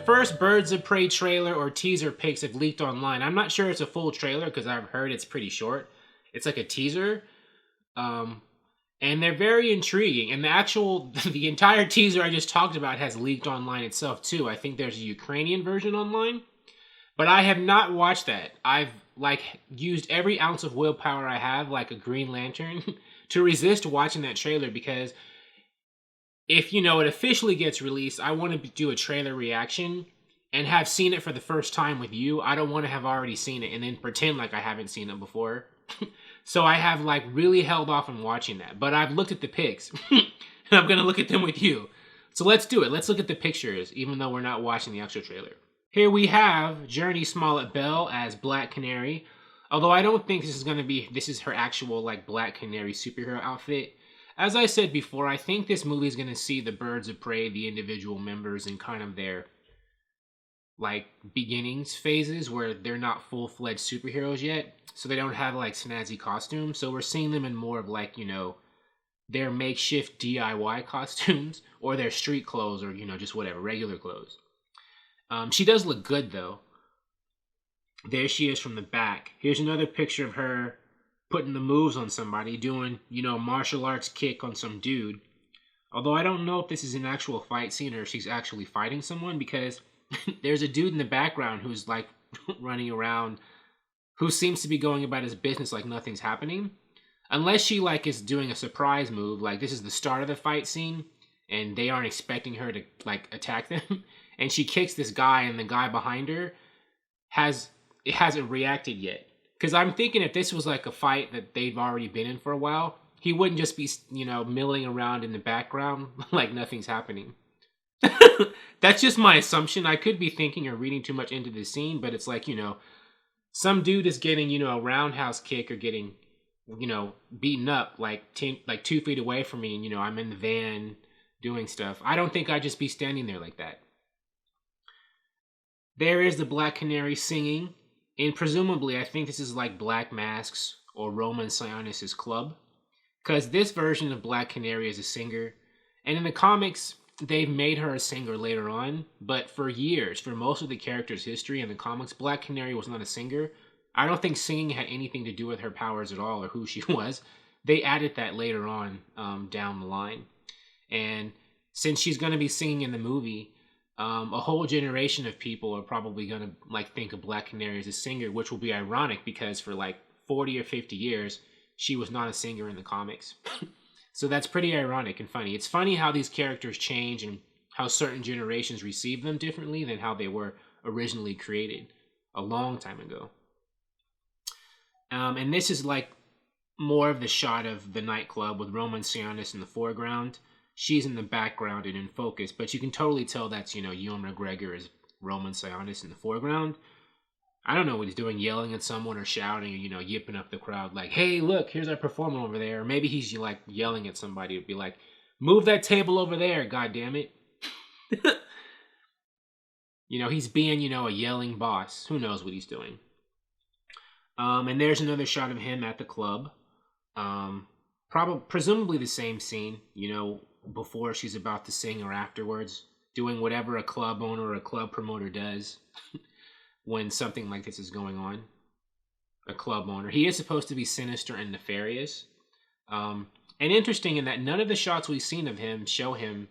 first Birds of Prey trailer or teaser pics have leaked online. I'm not sure it's a full trailer because I've heard it's pretty short. It's like a teaser. And they're very intriguing. And the entire teaser I just talked about has leaked online itself too. I think there's a Ukrainian version online. But I have not watched that. I've used every ounce of willpower I have, like a Green Lantern, to resist watching that trailer because if it officially gets released, I want to do a trailer reaction and have seen it for the first time with you. I don't want to have already seen it and then pretend like I haven't seen it before. So I have really held off on watching that. But I've looked at the pics and I'm going to look at them with you. So let's do it. Let's look at the pictures, even though we're not watching the actual trailer. Here we have Journey Smollett-Bell as Black Canary. Although I don't think this is her actual Black Canary superhero outfit. As I said before, I think this movie is going to see the Birds of Prey, the individual members, in kind of their beginnings phases where they're not full-fledged superheroes yet. So they don't have snazzy costumes. So we're seeing them in more of their makeshift DIY costumes or their street clothes or, just whatever, regular clothes. She does look good though. There she is from the back. Here's another picture of her putting the moves on somebody, doing, martial arts kick on some dude. Although I don't know if this is an actual fight scene or if she's actually fighting someone because there's a dude in the background who's running around who seems to be going about his business like nothing's happening. Unless she is doing a surprise move, this is the start of the fight scene and they aren't expecting her to attack them. And she kicks this guy and the guy behind her hasn't reacted yet. Because I'm thinking if this was a fight that they've already been in for a while, he wouldn't just be, milling around in the background like nothing's happening. That's just my assumption. I could be thinking or reading too much into the scene, but it's some dude is getting, a roundhouse kick or getting, beaten up 2 feet away from me and, I'm in the van doing stuff. I don't think I'd just be standing there like that. There is the Black Canary singing. And presumably, I think this is Black Mask's or Roman Sionis' club. Because this version of Black Canary is a singer. And in the comics, they've made her a singer later on. But for years, for most of the character's history in the comics, Black Canary was not a singer. I don't think singing had anything to do with her powers at all or who she was. They added that later on down the line. And since she's going to be singing in the movie, a whole generation of people are probably going to think of Black Canary as a singer, which will be ironic because for 40 or 50 years, she was not a singer in the comics. So that's pretty ironic and funny. It's funny how these characters change and how certain generations receive them differently than how they were originally created a long time ago. And this is more of the shot of the nightclub with Roman Sionis in the foreground. She's in the background and in focus, but you can totally tell that's, Ewan McGregor is Roman Sionis in the foreground. I don't know what he's doing, yelling at someone or shouting or, yipping up the crowd hey, look, here's our performer over there. Or maybe he's yelling at somebody to be move that table over there, goddammit. He's being, a yelling boss. Who knows what he's doing? And there's another shot of him at the club. Presumably the same scene, before she's about to sing or afterwards, doing whatever a club owner or a club promoter does when something like this is going on. A club owner. He is supposed to be sinister and nefarious. And interesting in that none of the shots we've seen of him show him,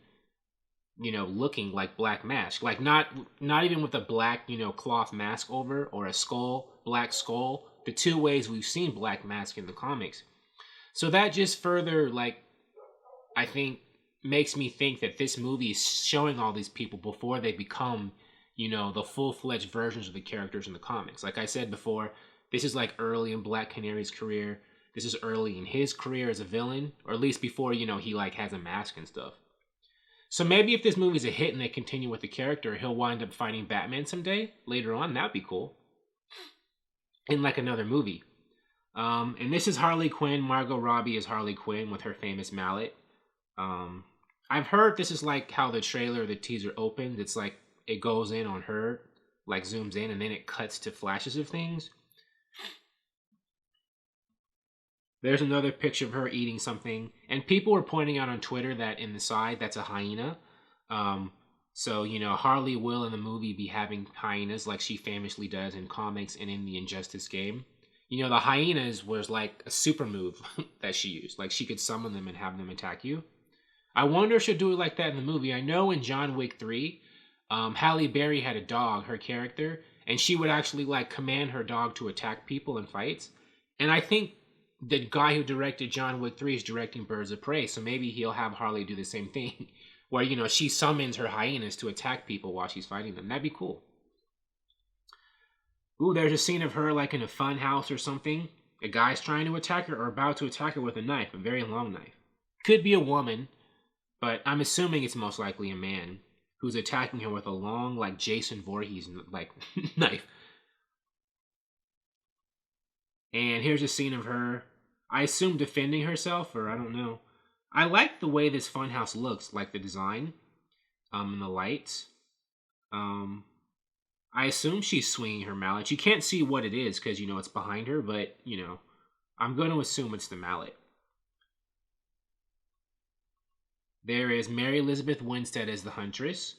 looking like Black Mask. Not even with a black, cloth mask over or a black skull. The two ways we've seen Black Mask in the comics. So that just further, I think, makes me think that this movie is showing all these people before they become, the full-fledged versions of the characters in the comics. Like I said before, this is early in Black Canary's career. This is early in his career as a villain, or at least before, he has a mask and stuff. So maybe if this movie's a hit and they continue with the character, he'll wind up fighting Batman someday later on. That'd be cool. In another movie. And this is Harley Quinn. Margot Robbie is Harley Quinn with her famous mallet. I've heard this is how the trailer, the teaser opens. It's it goes in on her, zooms in, and then it cuts to flashes of things. There's another picture of her eating something. And people were pointing out on Twitter that in the side, that's a hyena. So, Harley will in the movie be having hyenas like she famously does in comics and in the Injustice game. The hyenas was like a super move that she used. Like she could summon them and have them attack you. I wonder if she'll do it like that in the movie. I know in John Wick 3, Halle Berry had a dog, her character, and she would actually like command her dog to attack people in fights. And I think the guy who directed John Wick 3 is directing Birds of Prey, so maybe he'll have Harley do the same thing, where, she summons her hyenas to attack people while she's fighting them. That'd be cool. Ooh, there's a scene of her like in a fun house or something. A guy's trying to attack her or about to attack her with a knife, a very long knife. Could be a woman, but I'm assuming it's most likely a man who's attacking her with a long, like Jason Voorhees, like knife. And here's a scene of her, I assume defending herself, or I don't know. I like the way this funhouse looks, like the design, and the lights. I assume she's swinging her mallet. You can't see what it is because, it's behind her, but, I'm going to assume it's the mallet. There is Mary Elizabeth Winstead as the Huntress.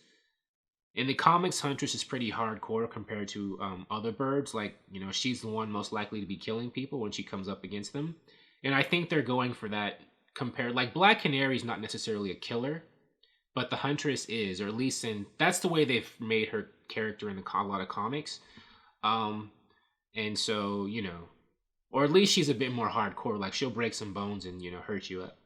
In the comics, Huntress is pretty hardcore compared to other birds. Like, she's the one most likely to be killing people when she comes up against them. And I think they're going for that compared. Like, Black Canary is not necessarily a killer, but the Huntress is, or at least that's the way they've made her character in a lot of comics. And so, or at least she's a bit more hardcore. Like, she'll break some bones and, hurt you up.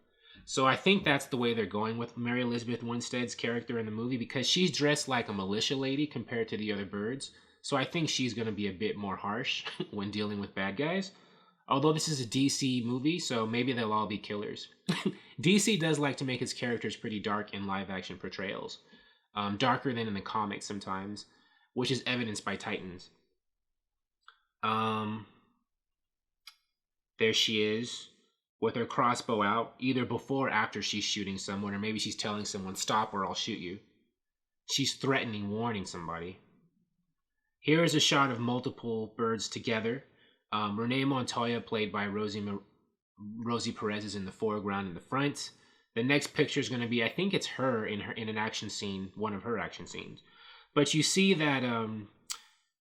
So I think that's the way they're going with Mary Elizabeth Winstead's character in the movie, because she's dressed like a militia lady compared to the other birds. So I think she's going to be a bit more harsh when dealing with bad guys. Although this is a DC movie, so maybe they'll all be killers. DC does like to make its characters pretty dark in live-action portrayals. Darker than in the comics sometimes, which is evidenced by Titans. There she is, with her crossbow out, either before or after she's shooting someone, or maybe she's telling someone, stop or I'll shoot you. She's threatening, warning somebody. Here is a shot of multiple birds together. Renee Montoya, played by Rosie Perez, is in the foreground in the front. The next picture is going to be, I think it's her in an action scene, one of her action scenes. But you see that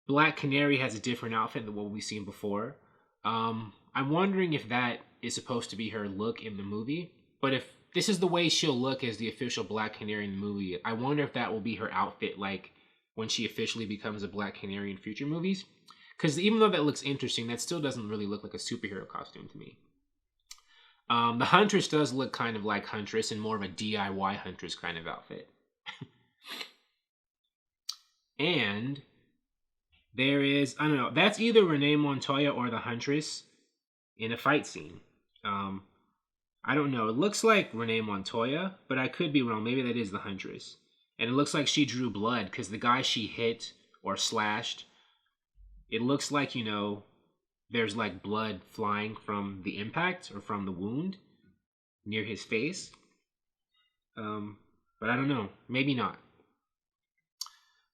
Black Canary has a different outfit than what we've seen before. I'm wondering if that is supposed to be her look in the movie. But if this is the way she'll look as the official Black Canary in the movie, I wonder if that will be her outfit like when she officially becomes a Black Canary in future movies. Because even though that looks interesting, that still doesn't really look like a superhero costume to me. The Huntress does look kind of like Huntress and more of a DIY Huntress kind of outfit. And there is, I don't know, that's either Renee Montoya or the Huntress in a fight scene. I don't know. It looks like Renee Montoya, but I could be wrong. Maybe that is the Huntress. And it looks like she drew blood because the guy she hit or slashed, it looks like, there's like blood flying from the impact or from the wound near his face. But I don't know. Maybe not.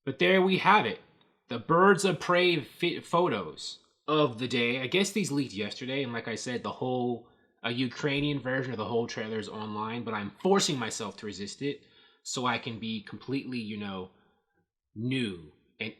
But there we have it. The Birds of Prey photos of the day. I guess these leaked yesterday. And like I said, the whole Ukrainian version of the whole trailer is online. But I'm forcing myself to resist it so I can be completely, new. And,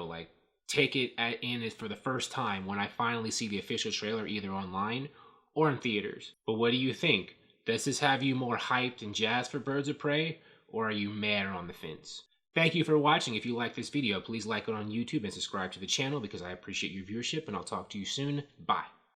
like take it in for the first time when I finally see the official trailer either online or in theaters. But what do you think? Does this have you more hyped and jazzed for Birds of Prey? Or are you mad or on the fence? Thank you for watching. If you like this video, please like it on YouTube and subscribe to the channel because I appreciate your viewership, and I'll talk to you soon. Bye.